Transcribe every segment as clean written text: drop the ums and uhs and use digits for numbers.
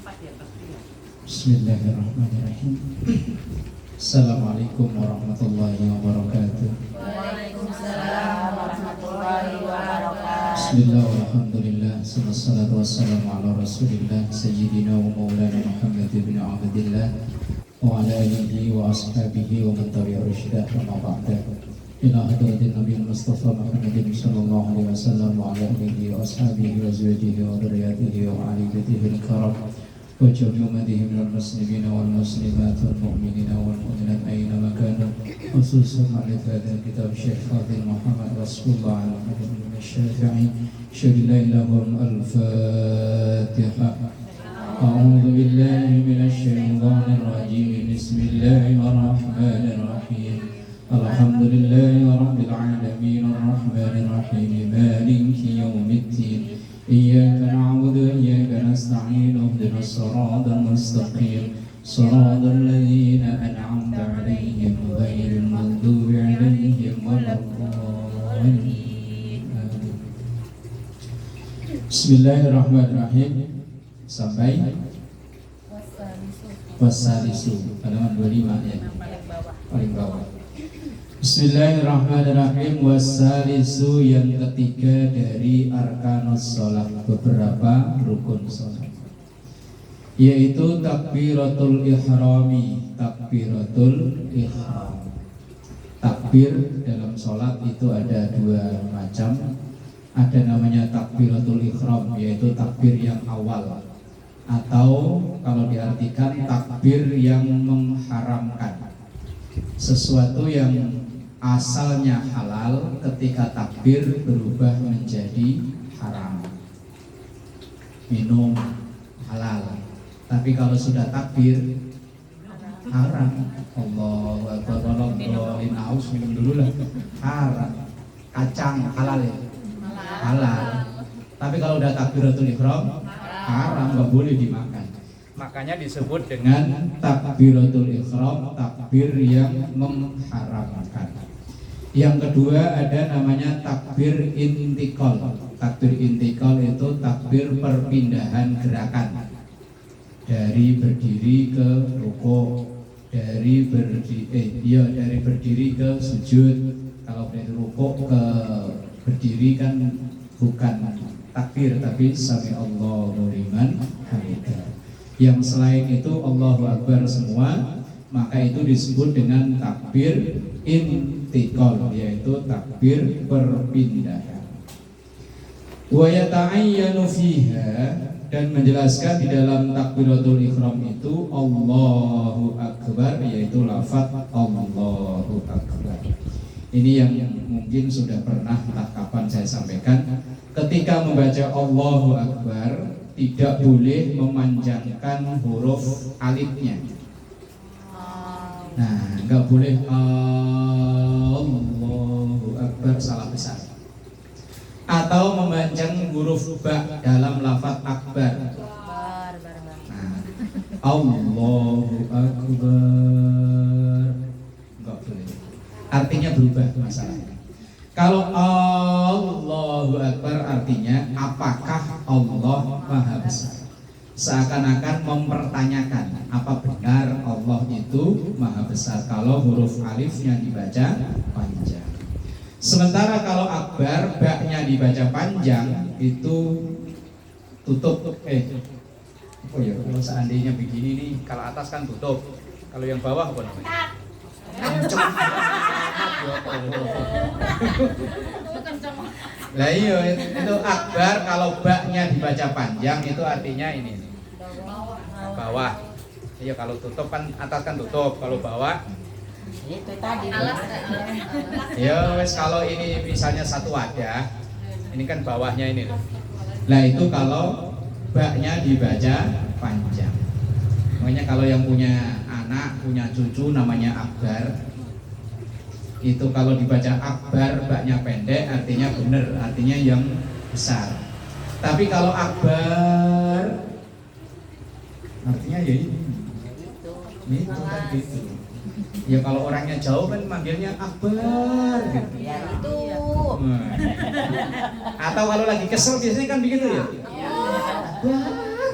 Bismillahirrahmanirrahim. Assalamualaikum warahmatullahi wabarakatuh. Waalaikumsalam warahmatullahi wabarakatuh. Bismillah walhamdulillah, wassalatu wassalamu ala rasulillah Sayyidina wa maulana Muhammad ibn Abdillah wa ala alihi wa ashabihi wa man tabi'a rusyidah wa ba'da. Ila hadratin Nabi Mustafa Muhammadin sallallahu alaihi wasallam wa ala alihi wa ashabihi wa azwajihi wa dhurriyyatihi wa ali baitihi al-karam wa jami'i ummatihi minal muslimina wal muslimat wal mu'minina wal mu'minat aynama kanu, khususan ala hadha kitab Syekh Fadil Muhammad Rasulullah al-Muhammad al-Syafi'i syadilahum al-Fatihah. A'udzu billahi minasy syaithanir rajim. Bismillahirrahmanirrahim. Alhamdulillahi rabbil alamin arrahmanir rahim maliki yaumiddin iyyaka na'budu wa iyyaka nasta'in ihdinas siratal mustaqim siratal ladzina an'amta 'alaihim ghairil maghdubi 'alaihim waladdallin. Bismillahirrahmanirrahim. Sampai wasalisu halaman 25 ya, paling bawah. Bismillahirrahmanirrahim. Wasalisu, yang ketiga dari arkanus sholat, beberapa rukun sholat, yaitu takbiratul ihrami. Takbiratul ihram. Takbir dalam sholat itu ada dua macam. Ada namanya takbiratul ihram, yaitu takbir yang awal, atau kalau diartikan takbir yang mengharamkan sesuatu yang asalnya halal, ketika takbir berubah menjadi haram. Minum halal, tapi kalau sudah takbir haram. Allahu akbar, walladhdallin, aus, minum dulu lah, haram. Kacang halal ya? Halal. Tapi kalau udah takbiratul ihram haram, nggak boleh dimakan. Makanya disebut dengan takbiratul ihram, takbir yang mengharamkan. Yang kedua ada namanya takbir intikal. Takbir intikal itu takbir perpindahan gerakan, dari berdiri ke rukuk, dari berdiri ke sujud. Kalau dari rukuk ke berdiri kan bukan takbir, tapi sami Allahu liman hamidah. Yang selain itu Allahu Akbar semua, maka itu disebut dengan takbir intikal, yaitu takbir perpindahan. Wa yata'ayyanu fiha, dan menjelaskan di dalam takbiratul ihram itu Allahu Akbar, yaitu lafaz Allahu Akbar. Ini yang mungkin sudah pernah entah kapan saya sampaikan. Ketika membaca Allahu Akbar, tidak boleh memanjangkan huruf alifnya. Nah, nggak boleh Allahu Akbar, salah besar. Atau memanjang huruf ba dalam lafaz akbar. Nah, Allahu Akbar, nggak boleh. Artinya berubah masalahnya. Kalau Allahu Akbar artinya apakah Allah Maha Besar? Seakan-akan mempertanyakan apa benar Allah itu Maha Besar kalau huruf alifnya dibaca panjang. Sementara kalau akbar, ba-nya dibaca panjang, itu tutup. Oh ya, kalau seandainya begini nih, kalau atas kan tutup, kalau yang bawah apa namanya? Lah iya, itu akbar kalau ba-nya dibaca panjang itu artinya ini bawah. Iya, kalau tutup kan atas kan tutup, kalau bawah Itu tadi. ya wes, kalau ini misalnya satu wadah, ini kan bawahnya ini. Nah itu kalau ba-nya dibaca panjang. Makanya kalau yang punya anak, punya cucu namanya akbar, itu kalau dibaca akbar, ba-nya pendek, artinya benar, artinya yang besar. Tapi kalau akbar artinya ya ini kan gitu. Ya kalau orangnya jauh kan manggilnya akbar gitu. Ya itu. Atau kalau lagi kesel biasanya kan begitu ya. Akbar.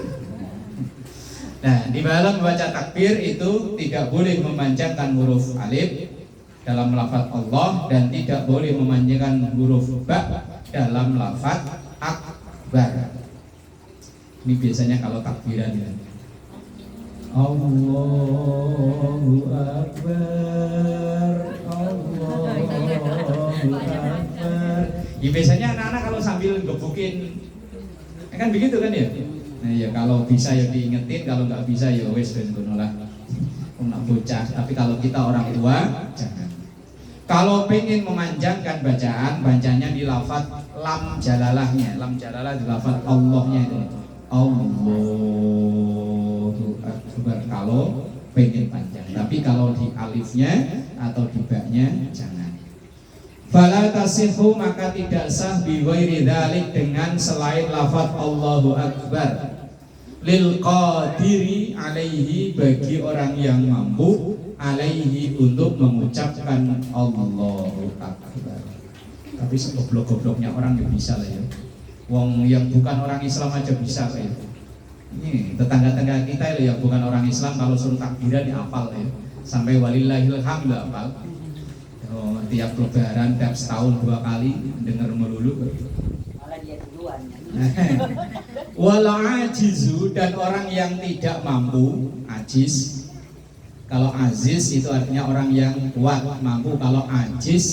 Nah, di dalam membaca takbir itu tidak boleh memanjangkan huruf alif dalam lafaz Allah dan tidak boleh memanjangkan huruf ba dalam lafaz akbar. Ini biasanya kalau takbiran ya. Allahu Akbar, Allahu Akbar. Ya biasanya anak-anak kalau sambil gebukin, kan begitu kan ya. Nah ya kalau bisa ya diingetin, kalau nggak bisa ya wes ben ngono lah. Nak bocah, tapi kalau kita orang tua jangan. Kalau pengen memanjangkan bacaan, bacanya di lafaz lam jalalahnya. Lam jalalah di lafaz Allahnya itu. Allahu Akbar kalau pengen panjang. Tapi kalau di alifnya atau di ba-nya jangan. Fala tasihhu maka tidak sah bi ghairi dzalik dengan selain lafaz Allahu Akbar. Lil qadiri alaihi bagi orang yang mampu alaihi untuk mengucapkan Allahu Akbar. Tapi segoblok-gobloknya orang yang bisa lah ya. Wong yang bukan orang Islam aja bisa ya. Ini tetangga-tetangga kita itu yang bukan orang Islam kalau suruh takbiran ya hafal ya. Sampai walillahil hamd hafal. Oh, tiap lebaran tiap setahun 2 kali dengar melulu. Malah dia duluan. Wala ajizu dan orang yang tidak mampu, ajiz. Kalau aziz itu artinya orang yang kuat, mampu. Kalau ajiz,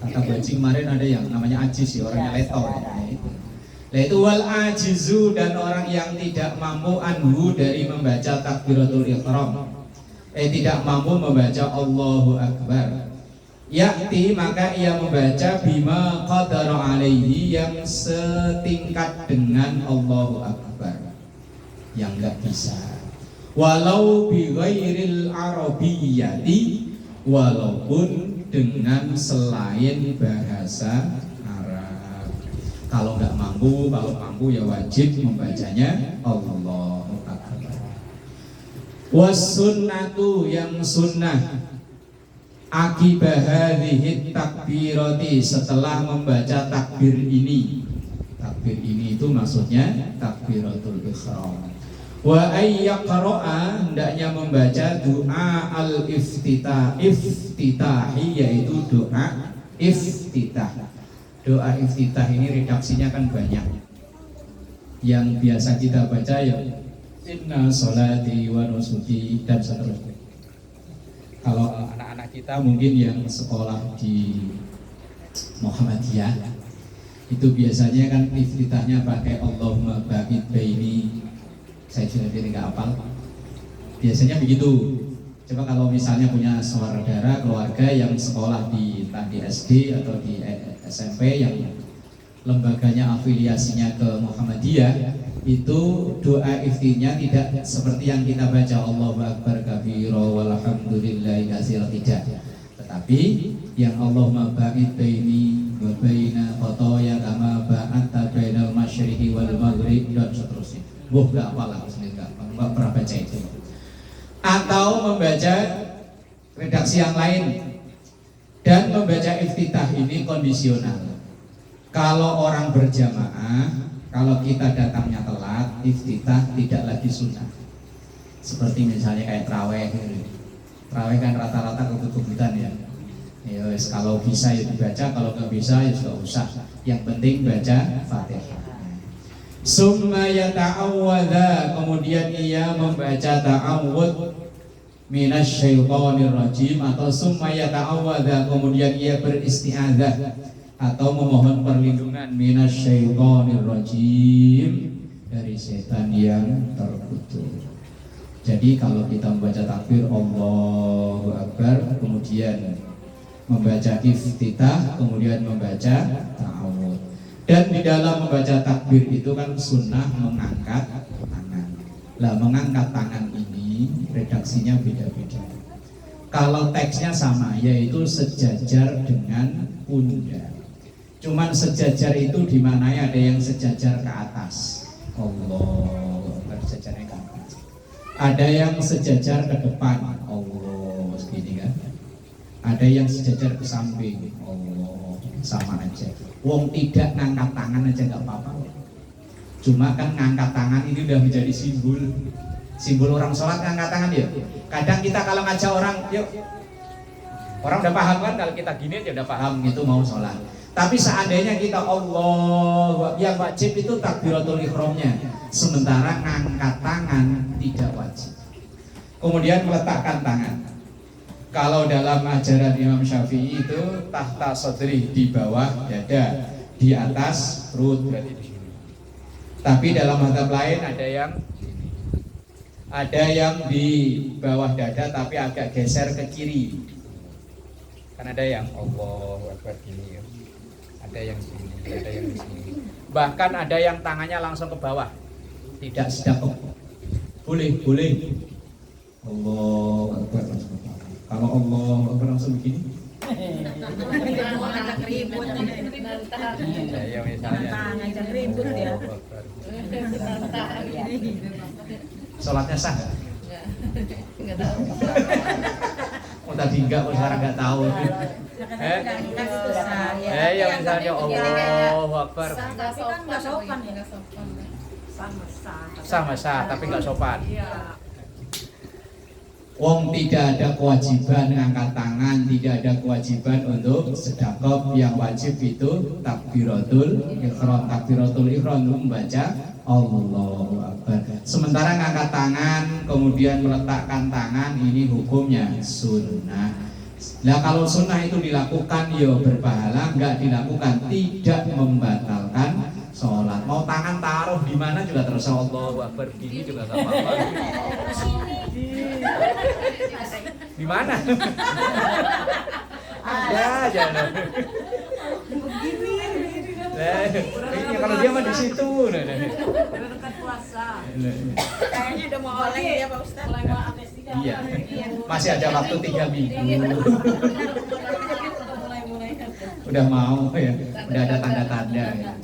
kata bajing kemarin ada yang namanya ajiz ya, orangnya leto ya. Itu wal ajizu dan orang yang tidak mampu anhu dari membaca takbiratul ihram. Tidak mampu membaca Allahu Akbar. Yakti maka ia membaca bima qadara alaihi yang setingkat dengan Allahu Akbar. Yang enggak bisa. Walau bi ghairil arabiyyati walaupun dengan selain bahasa Arab. Kalau nggak mampu, kalau mampu ya wajib membacanya Allahu Akbar. Was-sunnatu yang sunnah akibah hadhihi takbirati setelah membaca takbir ini. Takbir ini itu maksudnya takbiratul ihram. Wa ayyaqra'a hendaknya membaca doa iftitahi yaitu doa iftitah. Doa iftitah ini redaksinya kan banyak. Yang biasa kita baca ya inna sholati wa nusuki dan seterusnya. Kalau anak-anak kita mungkin yang sekolah di Muhammadiyah itu biasanya kan iftitahnya pakai Allahumma ba'id baini. Saya sudah tidak hafal. Biasanya begitu. Coba kalau misalnya punya saudara keluarga yang sekolah di SD atau di SMP yang lembaganya afiliasinya ke Muhammadiyah, itu doa iftitahnya tidak seperti yang kita baca Allahu Akbar kabira walhamdulillahi katsira, tidak. Tetapi yang Allahumma ba'id baini wa baina khotoya kama ba'adta bainal masyriqi wal maghrib dan seterusnya. Gak apalah, nggak pernah baca itu. Atau membaca redaksi yang lain. Dan membaca iftitah ini kondisional. Kalau orang berjamaah, kalau kita datangnya telat, iftitah tidak lagi sunnah. Seperti misalnya kayak traweh. Traweh kan rata-rata kebut-kebutan ya. Yes, kalau bisa ya dibaca, kalau nggak bisa ya sudah usah. Yang penting baca Fatihah. Summa yata'awwadha, kemudian ia membaca ta'awud minasyaitonir rajim, atau summa yata'awwadha, kemudian ia beristi'adzah atau memohon perlindungan minasyaitonir rajim, dari setan yang terkutuk. Jadi kalau kita membaca takbir Allahu Akbar, kemudian membaca iftitah, kemudian membaca ta'awud. Dan di dalam membaca takbir itu kan sunnah mengangkat tangan. Lah mengangkat tangan ini redaksinya beda-beda. Kalau teksnya sama, yaitu sejajar dengan pundak. Cuman sejajar itu di mana ya, ada yang sejajar ke atas. Allah, sejajarnya ke atas. Ada yang sejajar ke depan. Allah, segini kan. Ada yang sejajar ke samping. Allah, sama aja. Wong tidak ngangkat tangan aja nggak apa-apa. Cuma kan ngangkat tangan ini udah menjadi simbol orang sholat, ngangkat tangan ya. Kadang kita kalau ngajak orang, yuk, orang udah paham kan kalau kita gini aja udah paham itu mau sholat. Tapi seandainya kita Allah, yang wajib itu takbiratul ihramnya, sementara ngangkat tangan tidak wajib. Kemudian meletakkan tangan. Kalau dalam ajaran Imam Syafi'i itu tahta sodri, di bawah dada, di atas perut, berarti di sini. Tapi dalam mazhab lain ada yang di bawah dada tapi agak geser ke kiri. Kan ada yang Allahu Akbar gini ya. Ada yang sini, ada yang di sini. Bahkan ada yang tangannya langsung ke bawah, tidak sedekap. Boleh. Allahu Akbar. Kalau Allah langsung begini, ngajak ribut ya misalnya ngajak ribut ya. Sholatnya sah nggak? Nggak tahu. Oh tadi enggak, oh sekarang nggak tahu. Ya misalnya Allahu Akbar. Tapi kan nggak sopan ya. Sama sah, tapi nggak sopan. Wong tidak ada kewajiban ngangkat tangan, tidak ada kewajiban untuk sedekah. Yang wajib itu takbiratul ihram. Takbiratul ihram membaca Allahu Akbar. Sementara ngangkat tangan kemudian meletakkan tangan ini hukumnya sunnah. Nah kalau sunnah itu dilakukan ya berpahala, enggak dilakukan tidak membatalkan sholat. Mau tangan taruh di mana juga terus Allahu Akbar begini juga gak apa-apa. Di mana? Ada aja. Ini kalau dia mah di situ. Berkat puasa. Kayaknya udah mau oleh ya Pak Ustaz. Mulai mau amnesti. Iya. Masih ada waktu 3 minggu. Udah mau ya. Udah ada tanda-tanda ya.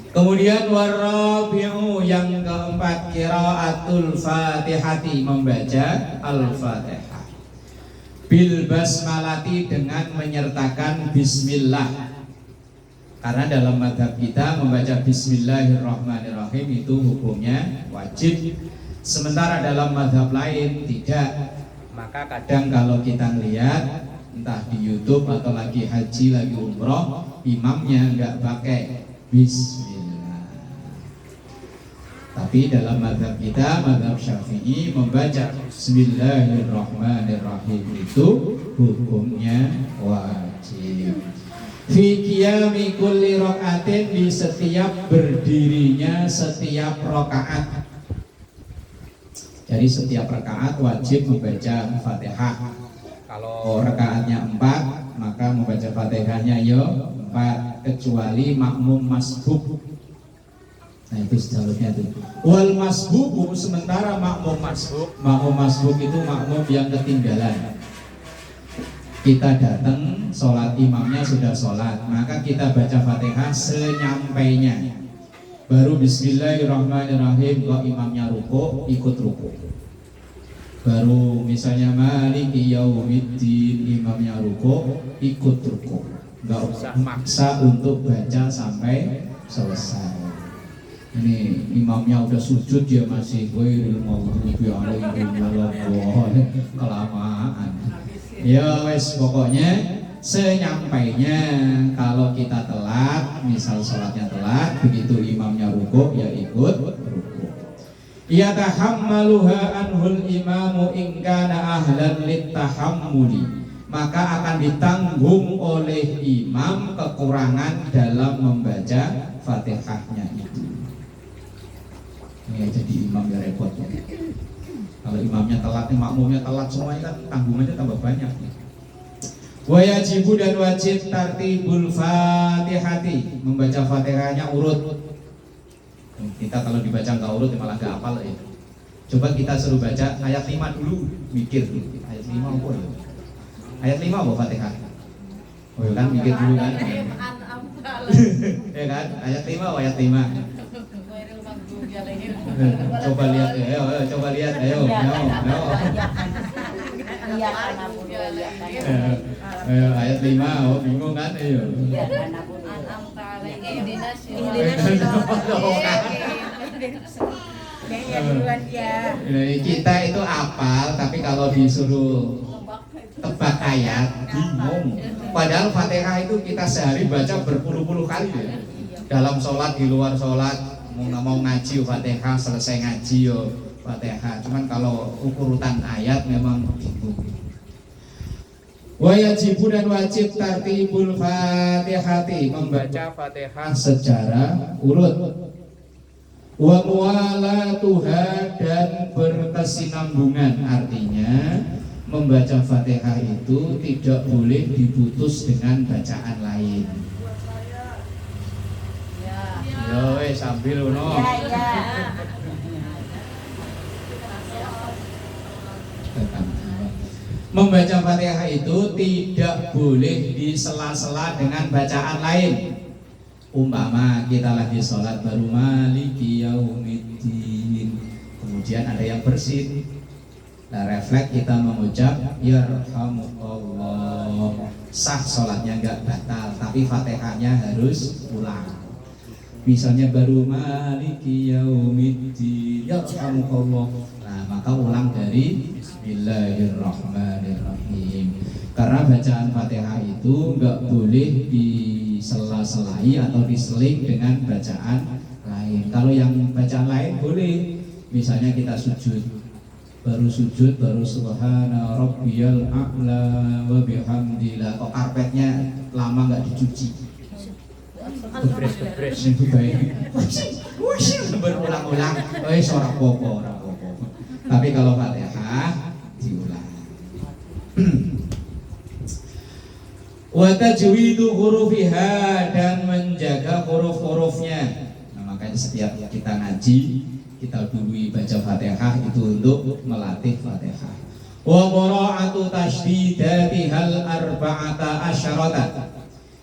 Kemudian warabi'u yang keempat qiraatul Fatihati, membaca Al-Fatihah. Bil basmalati, dengan menyertakan bismillah. Karena dalam mazhab kita membaca bismillahirrahmanirrahim itu hukumnya wajib. Sementara dalam mazhab lain tidak. Maka kadang kalau kita lihat entah di YouTube atau lagi haji, lagi umroh, imamnya nggak pakai bismillah. Tapi dalam mazhab kita, mazhab Syafi'i, membaca bismillahirrahmanirrahim itu hukumnya wajib. Fi qiyami kulli rakaatin, di setiap berdirinya setiap rakaat. Jadi setiap rakaat wajib membaca Fatihah. Kalau rakaatnya 4, maka membaca Fatihahnya 4, kecuali makmum masbuk. Nah itu sejalurnya itu. Wal masbuku, sementara makmum masbuk itu makmum yang ketinggalan. Kita datang, sholat imamnya sudah sholat, maka kita baca Fatihah senyampainya. Baru bismillahirrahmanirrahim, kalau imamnya ruku, ikut ruku. Baru misalnya maliki yaumiddin, imamnya ruku, ikut ruku. Gak usah maksa untuk baca sampai selesai. Ini imamnya udah sujud, dia masih ghairil maghdubi alaihim waladdallin, kelamaan. Ya wes, pokoknya senyampainya. Kalau kita telat, misal sholatnya telat, begitu imamnya ruku, ya ikut ruku. Yatahammaluha anhul imamu in kana ahlan littahammuli, maka akan ditanggung oleh imam kekurangan dalam membaca Fatihahnya itu. Ini jadi imam ya repot ya. Kalau imamnya telat, makmumnya telat, semuanya kan tanggungannya tambah banyak. Wajibu, dan wajib tartibul Fatihati, membaca Fatihahnya urut. Kita kalau dibaca nggak urut malah nggak hafal ya. Coba kita suruh baca ayat 5 dulu, mikir ayat 5 apa ya? Ayat 5 apa Fatihah? Oh ya kan, mikir dulu kan. Ya kan, ayat 5 apa ayat 5? Coba lihat, ayo, ayat 5, oh bingung kan, ayo. Kayaknya duluan dia. Kita itu apal, tapi kalau disuruh tebak ayat bingung. Padahal Fatihah itu kita sehari baca berpuluh-puluh kali ya. Dalam sholat, di luar sholat, mau ngaji Fatihah, selesai ngaji yo Fatihah. Cuman kalau urutan ayat memang bingung. Wajibu dan wajib tartibul Fatihati, membaca Fatihah secara urut. Wa muwalatuha, dan berkesinambungan, artinya membaca Fatihah itu tidak boleh diputus dengan bacaan lain. Yo sambil no. Membaca Fatihah itu tidak boleh disela-sela dengan bacaan lain. Umpama kita lagi sholat baru maliki yaumiddin, kemudian ada yang bersin, nah refleks kita mengucap yarhamukallah, sah sholatnya nggak batal, tapi Fatihahnya harus ulang. Misalnya baru maliki yaumiddin yarhamukallah, nah maka ulang dari bismillahirrahmanirrahim. Karena bacaan Fatihah itu nggak boleh disela-selai atau diseling dengan bacaan lain. Kalau yang bacaan lain boleh, misalnya kita sujud, baru subhana rabbiyal a'la wa bihamdillah, kok karpetnya lama nggak dicuci, bebres itu baik, berulang-ulang, orang popo. Tapi kalau Fatihah diulang. Wa tajwidu hurufiha, dan menjaga huruf-hurufnya. Nah, makanya setiap kita ngaji, kita dulu baca Fatihah itu untuk melatih Fatihah. Wa qira'atu tasydidatihal arba'ata asyarata,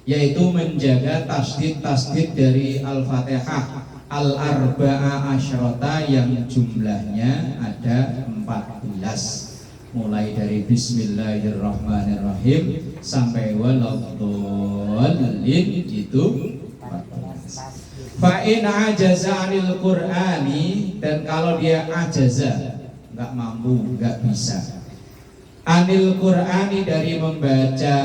yaitu menjaga tasdid dari Al-Fatihah al-arba'a asyarata, yang jumlahnya ada 14. Mulai dari bismillahirrahmanirrahim sampai waladhdallin itu 14. Fa in ajaza 'anil Qur'ani, dan kalau dia ajaza, enggak mampu, enggak bisa, anil Qur'ani, dari membaca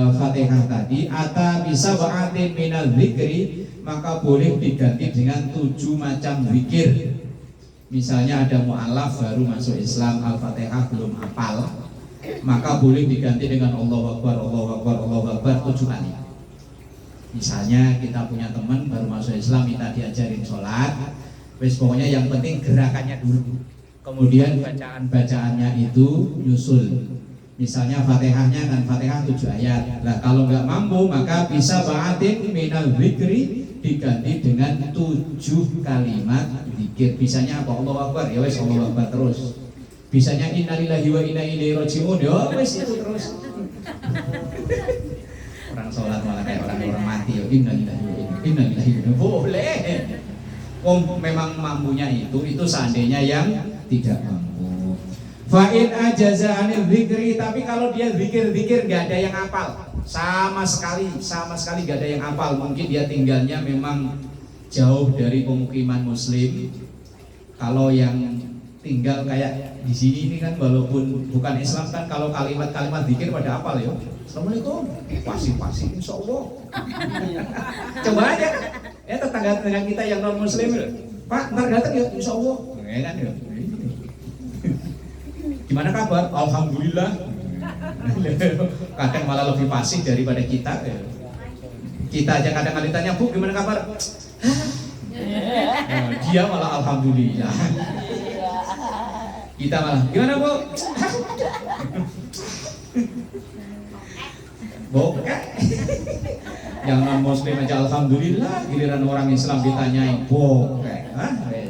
Fatihah tadi, ata bisa ba'atin minal zikri, maka boleh diganti dengan 7 macam zikir. Misalnya ada mu'alaf baru masuk Islam, Al-Fatihah belum hafal, maka boleh diganti dengan Allahu Akbar, Allahu Akbar, Allahu Akbar 7 kali. Misalnya kita punya teman baru masuk Islam, minta diajarin sholat, wes pokoknya yang penting gerakannya dulu, kemudian bacaannya itu nyusul. Misalnya Fatihahnya kan Fatihah 7 ayat. Nah kalau nggak mampu maka bisa ba'atin minal zikri, diganti dengan 7 kalimat zikir. Bisanya apa? Allahu Akbar, ya wes Allahu Akbar terus. Bisanya innalillahi wa inna ilaihi raji'un, ya wes itu terus. Orang sholat malah kayak orang mati, ya innalillahi wa inna ilaihi raji'un. Boleh. Memang mampunya itu seandainya yang tidak mampu. Fa'in ajaza anil zikri, tapi kalau dia zikir-zikir gak ada yang hafal, sama sekali gak ada yang hafal. Mungkin dia tinggalnya memang jauh dari pemukiman muslim. Kalau yang tinggal kayak di sini ini kan, walaupun bukan Islam kan, kalau kalimat-kalimat zikir pada hafal ya. Assalamualaikum, pasti insyaallah. Coba aja ya tetangga-tetangga kita yang non muslim, Pak ntar datang ya insyaallah, ya kan ya. Gimana kabar? Alhamdulillah. Kadang malah lebih fasih daripada kita. Kita aja kadang ditanya, Bu gimana kabar? Dia malah alhamdulillah. Kita malah gimana Bu? Bokeh. Yang non muslim aja alhamdulillah, giliran orang Islam ditanyain bokeh. Angel.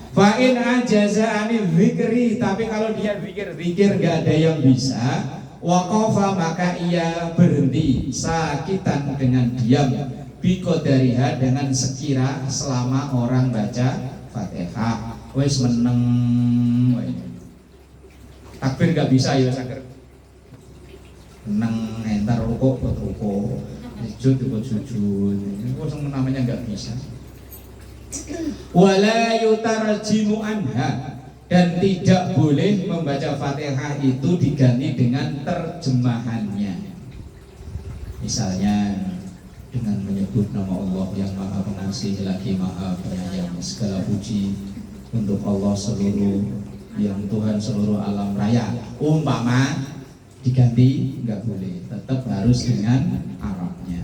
Fa'in ajaza anil zikri, tapi kalau dia zikir gak ada yang bisa, waqafa, maka ia berhenti sakitan dengan diam, biqadariha, dengan sekira selama orang baca Fatihah. Wes meneng, takbir gak bisa ya sakit, meneng entar rukuk, sujud ikut sujud. Itu namanya nggak bisa. Wala yutarjimu anha, dan tidak boleh membaca Fatihah itu diganti dengan terjemahannya. Misalnya dengan menyebut nama Allah yang Maha Pengasih lagi Maha Penyayang, segala puji untuk Allah seluruh yang Tuhan seluruh alam raya. Umpama diganti nggak boleh, tetap harus dengan Arabnya.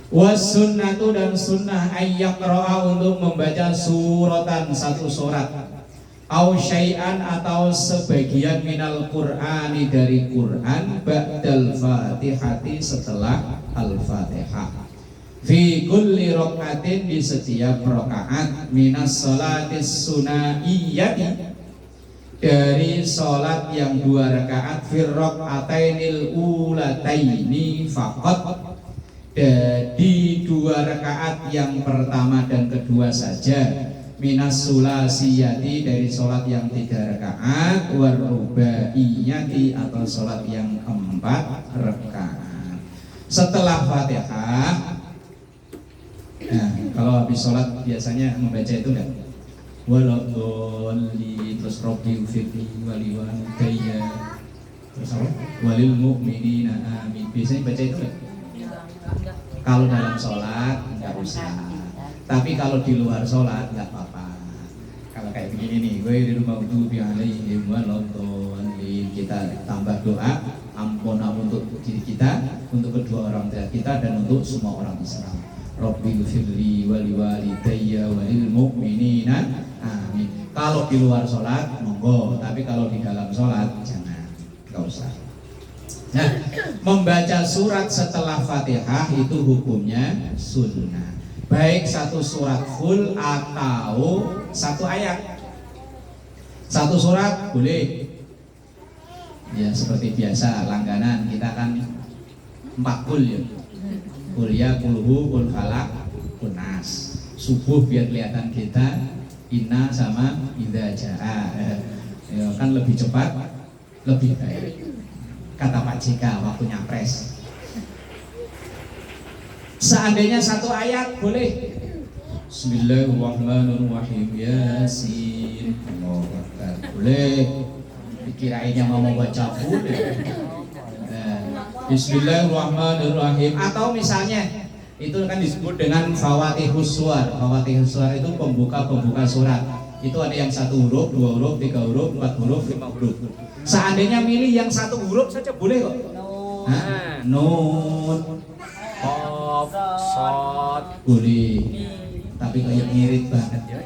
Wasunnatu, dan sunnah ayyaqra'a, untuk membaca suratan, satu surat, au syai'an, atau sebagian minal qur'ani, dari Quran, ba'dal fatihati, setelah al-fatihah, fi kulli rokaatin, di setiap rakaat, minas sholatis sunaiyati, dari sholat yang 2 rakaat, fir rokatainil ulataini faqat, di 2 rakaat yang pertama dan kedua saja, minas sulasiyati, dari sholat yang 3 rakaat, warubaiyati, atau sholat yang 4 rakaat. Setelah Fatihah, nah, kalau habis sholat biasanya membaca itu enggak? Waladhdallin, terus Rabbi ufirli waliwalidayya, terus apa? Walil mu'minina amin. Biasanya baca itu enggak? Kalau dalam sholat nggak usah, tapi kalau di luar sholat nggak apa-apa. Kalau kayak begini nih, gue di rumah itu bialaihim waladhdallin, kita tambah doa ampun untuk diri kita, untuk kedua orang tua kita, dan untuk semua orang Islam. Rabbi ghfirli waliwalidayya walil mu'minina amin. Kalau di luar sholat monggo, tapi kalau di dalam sholat jangan, nggak usah. Nah, membaca surat setelah Fatihah itu hukumnya sunnah, baik satu surat full atau satu ayat. Satu surat boleh, ya seperti biasa langganan kita kan 4 kul ya, kuliah, kulhu, kul falak, kunas. Subuh biar kelihatan kita, inna sama idza jaa, ya kan lebih cepat, lebih baik. Kata Pak JK waktu nyapres. Seandainya satu ayat boleh. Bismillahirrahmanirrahim, Yasin. Allahu Akbar. Boleh. Dikirain yang mau baca boleh. Bismillahirrahmanirrahim. Atau misalnya itu kan disebut dengan Fawatihus Suwar. Fawatihus Suwar itu pembuka surat. Itu ada yang 1 huruf, 2 huruf, 3 huruf, 4 huruf, 5 huruf. Seandainya milih yang 1 huruf saja boleh kok. Nun, qaf, shad, boleh. Tapi kayak ngirit banget ya.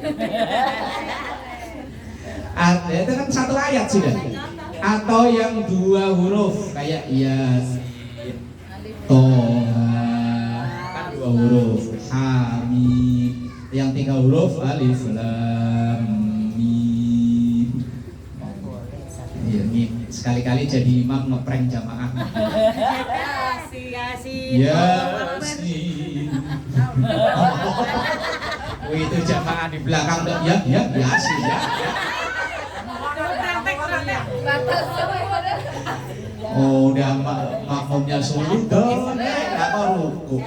Itu kan 1 ayat sudah. Atau yang 2 huruf kayak Yasin, Toha, kan 2 huruf, Hamid. Yang 3 huruf alif lam mim. Ya, sekali-kali jadi imam ngeprank jamaah. Yasin. Itu jamaah di belakang tuh ya Yasin ya. Oh, udah makmumnya sudah, apa ruku?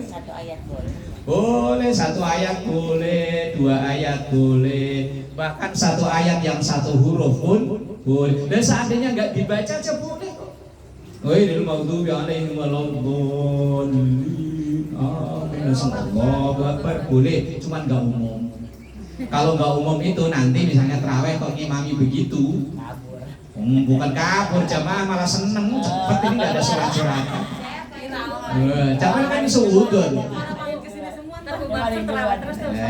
Satu ayat boleh. Boleh 1 ayat boleh, 2 ayat boleh, bahkan 1 ayat yang 1 huruf pun boleh. Dan seandainya nggak dibaca aja boleh kok. Ghairil maghdubi alaihim waladdallin. Amin. Allahu Akbar boleh, cuman nggak umum. Kalau nggak umum itu nanti misalnya terawih kok ngimami begitu, bukan kabur, jamaah malah seneng cepet, ini nggak ada surat-suratan. Jangan kan suudon.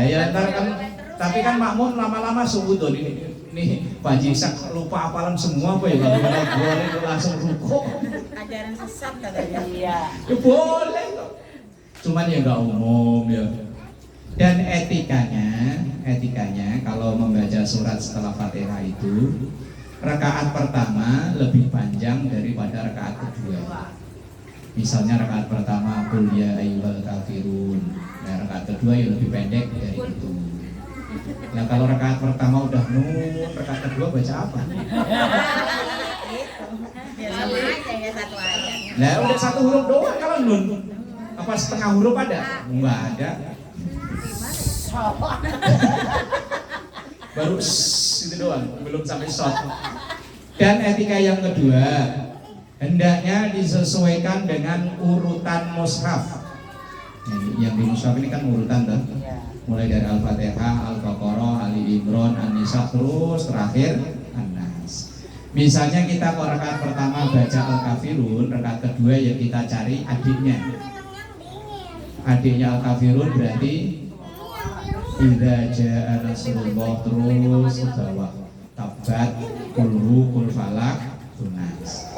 Ya ntar kan, tapi kan makmum lama-lama suudon ini. Nih Pak Jisak lupa hafalan semua apa ya, kalau boleh itu langsung rukuk. Ajaran sesat katanya. Iya. Ya boleh kok. Cuman ya nggak umum ya. Dan etikanya kalau membaca surat setelah Fatihah itu, rakaat pertama lebih panjang daripada rakaat kedua. Misalnya rakaat pertama qul ya ayyuhal kafirun, nah rakaat kedua ya lebih pendek dari itu. Nah kalau rakaat pertama udah nun, rakaat kedua baca apa? Ya sama aja ya satu ayat. Nah, udah satu huruf doang kalau nun. Apa setengah huruf ada? Enggak ada. Baru itu doang, belum sampai shot. Dan etika yang kedua, hendaknya disesuaikan dengan urutan mushaf. Yang di mushaf ini kan urutan kan? Mulai dari Al-Fatihah, Al-Baqarah, Ali Imran, An-Nisa, terus terakhir An-Nas. Misalnya kita ke rakaat pertama baca Al-Kafirun, rakaat kedua ya kita cari adiknya. Adiknya Al-Kafirun berarti idza jaa nasrullah, terus ke bawah tabat, kulhu, kul falak, tunas.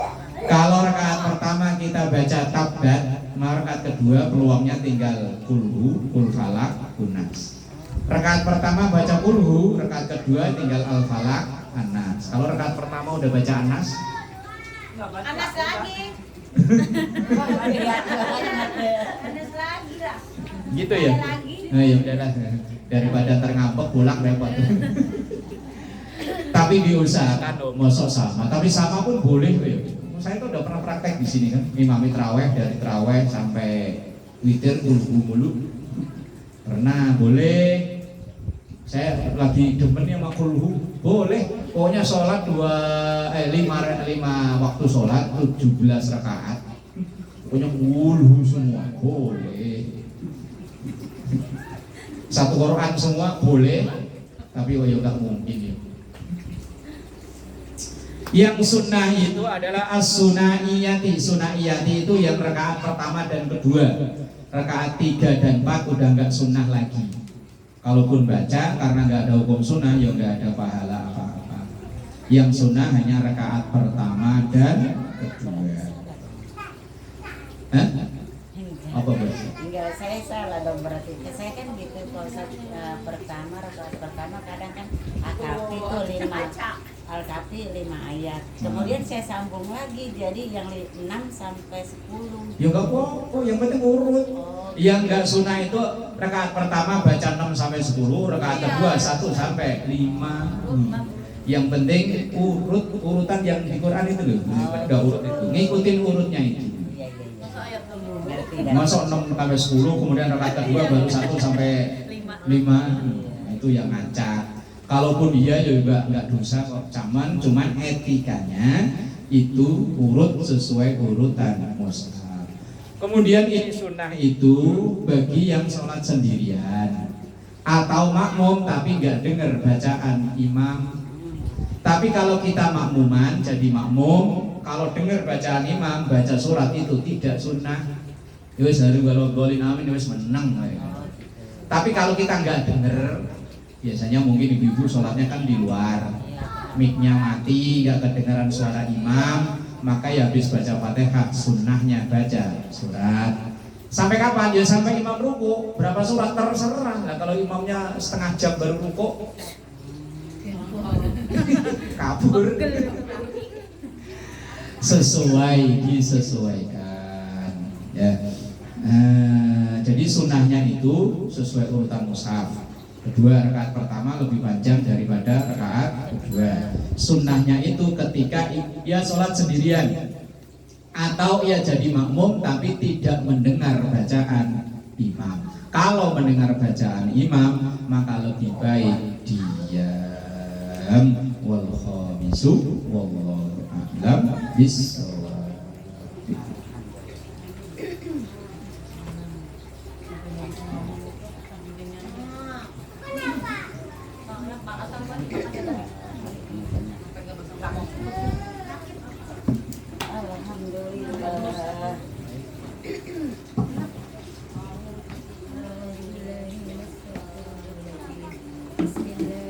Kalau rakaat pertama kita baca tabat, maka rakaat kedua peluangnya tinggal kulhu, kul falak, tunas. Rakaat pertama baca kulhu, rakaat kedua tinggal al falak, anas. Kalau rakaat pertama udah baca anas, Anas lagi. Anas lagi lah. gitu ya. Nah, ya udahlah, daripada terngambek pulang repot. Tapi diusahakan mosok sama, tapi sama pun boleh ya. Saya tuh udah pernah praktek di sini kan, imami traweh dari traweh sampai witir mulu. Pernah boleh. Saya lagi demennya sama kulhu, boleh. Pokoknya sholat 5 waktu sholat 17 rakaat. Pokoknya kulhu semua boleh. Satu Quran semua boleh, tapi oh ya nggak mungkin ya. Yang sunnah itu adalah as-sunaiyati. Sunaiyati itu yang rakaat pertama dan kedua. Rakaat 3 dan 4 udah nggak sunnah lagi. Kalaupun baca karena nggak ada hukum sunnah, ya nggak ada pahala apa-apa. Yang sunnah hanya rakaat pertama dan kedua. Hah? Apa bos? Enggak, saya salah dong berarti. Saya kan gitu kalau pertama rakaat pertama kadang kan Al-Kahfi itu 5 Al-Kahfi 5 ayat. Kemudian saya sambung lagi jadi yang 6 sampai 10. Ya nggak apa-apa, yang penting urut. Yang nggak sunnah itu rakaat pertama baca 6 sampai 10, rakaat kedua 1 sampai 5. Yang penting urutan yang di Quran itu loh. Nggak urut itu, ngikutin urutnya itu. Masuk 6 sampai 10, kemudian rakaat kedua baru 1 sampai 5. Itu yang ngacak. Kalaupun dia juga nggak dosa kok, cuman etikanya itu urut sesuai urutan mushaf. Kemudian ini sunnah itu bagi yang sholat sendirian atau makmum tapi nggak dengar bacaan imam. Tapi kalau kita makmuman jadi makmum, kalau dengar bacaan imam baca surat itu tidak sunnah. Wis hari kalau golin amin wis menang. Tapi kalau kita nggak dengar, biasanya mungkin ibu-ibu sholatnya kan di luar, mic-nya mati, nggak kedengaran suara imam, maka ya habis baca Fatihah, sunnahnya baca surat. Sampai kapan? Ya sampai imam ruku. Berapa surat terserah. Nah kalau imamnya setengah jam baru ruku, kabur. Disesuaikan. Ya. Jadi sunnahnya itu sesuai urutan mushaf. Kedua rakaat pertama lebih panjang daripada rakaat kedua. Sunnahnya itu ketika ia sholat sendirian atau ia jadi makmum tapi tidak mendengar bacaan imam. Kalau mendengar bacaan imam maka lebih baik diam. Wal khamisu wallahu a'lam bis-shawab. Bismillah.